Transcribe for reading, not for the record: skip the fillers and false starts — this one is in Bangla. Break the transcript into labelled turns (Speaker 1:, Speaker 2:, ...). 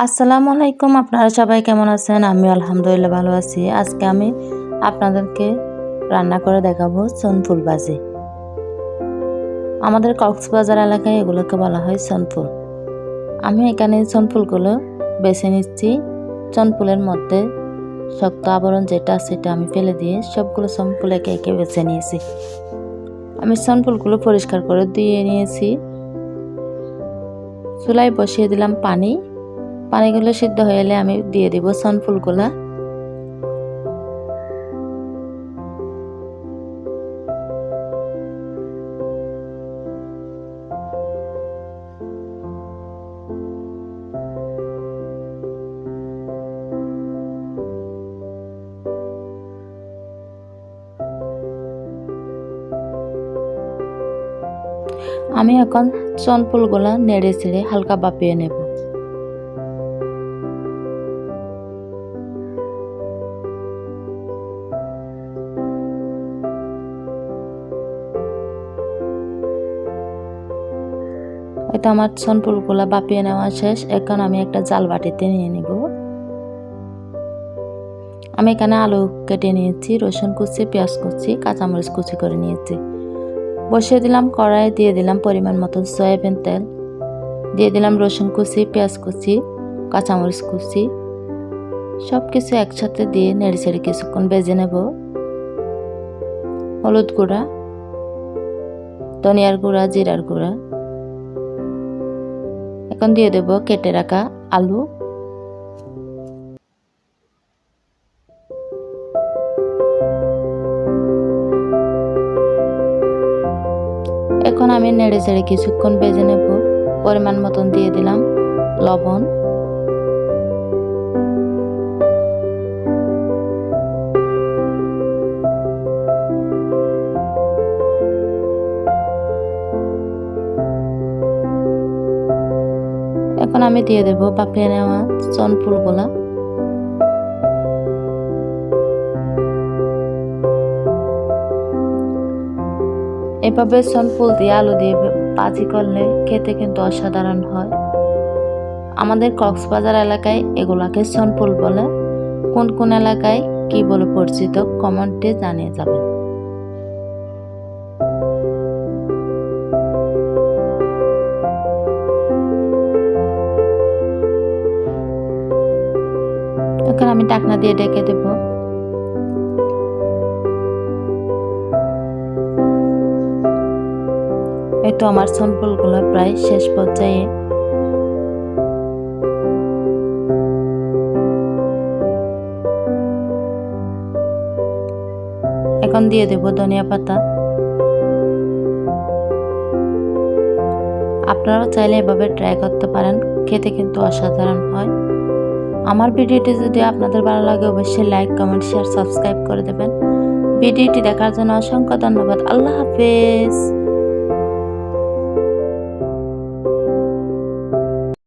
Speaker 1: আসসালামু আলাইকুম। আপনারা সবাই কেমন আছেন? আমি আলহামদুলিল্লাহ ভালো আছি। আজকে আমি আপনাদেরকে রান্না করে দেখাবো সনফুল ভাজি। আমাদের কক্সবাজার এলাকায় এগুলোকে বলা হয় সনফুল। আমি এখানে সনফুলগুলো বেছে নিচ্ছি। সনফুলের মধ্যে শক্ত আবরণ যেটা সেটা আমি ফেলে দিয়ে সবগুলো সনফুল একে একে বেছে নিয়েছি। আমি সনফুলগুলো পরিষ্কার করে ধুয়ে নিয়েছি। চুলায় বসিয়ে দিলাম পানি। পানিগুলো সিদ্ধ হয়ে এলে আমি দিয়ে দিব সনফুলগুলা। আমি এখন সনফুলগুলা নেড়ে চেড়ে হালকা ভাপিয়ে নেব। এটা আমার সনফুলগুলা ভাপিয়ে নেওয়া শেষ। এখন আমি একটা জাল বাটিতে নিয়ে নিব। আমি এখানে আলু কেটে নিয়েছি, রসুন কুচি, পেঁয়াজ কুচি, কাঁচামরিচ কুচি করে নিয়েছি। বসিয়ে দিলাম কড়াই, দিয়ে দিলাম পরিমাণ মতো সয়াবিন তেল, দিয়ে দিলাম রসুন কুচি, পেঁয়াজ কুচি, কাঁচামরিচ কুচি, সব কিছু একসাথে দিয়ে নেড়ে চেড়ে কিছুক্ষণ ভেজে নেব। হলুদ গুঁড়া, ধনিয়ার গুঁড়া, জিরার গুঁড়া। এখন দিয়ে দেব কেটে রাখা আলু। এখন আমি নেড়ে চেড়ে কিছুক্ষণ ভেজে নেব। পরিমাণ মতন দিয়ে দিলাম লবণ। এখন আমি দিয়ে দেব ভাপিয়ে নেওয়া সনফুলগুলা। এভাবে সনফুল দিয়ে আলু দিয়ে ভাজি করলে খেতে কিন্তু অসাধারণ হয়। আমাদের কক্সবাজার এলাকায় এগুলাকে সনফুল বলে। কোন কোন এলাকায় কি বলে পরিচিত কমেন্টে জানিয়ে যাবেন। এখন আমি ঢাকনা দিয়ে ঢেকে দেব। এই তো আমার সনফুলগুলো প্রায় শেষ পর্যায়ে। এখন দিয়ে দেব ধনিয়া পাতা। আপনারাও চাইলে এভাবে ট্রাই করতে পারেন, খেতে কিন্তু অসাধারণ হয়। আমার ভিডিওটি যদি আপনাদের ভালো লাগে অবশ্যই লাইক, কমেন্ট, শেয়ার, সাবস্ক্রাইব করে দেবেন। ভিডিওটি দেখার জন্য অসংখ্য ধন্যবাদ। আল্লাহ হাফেজ।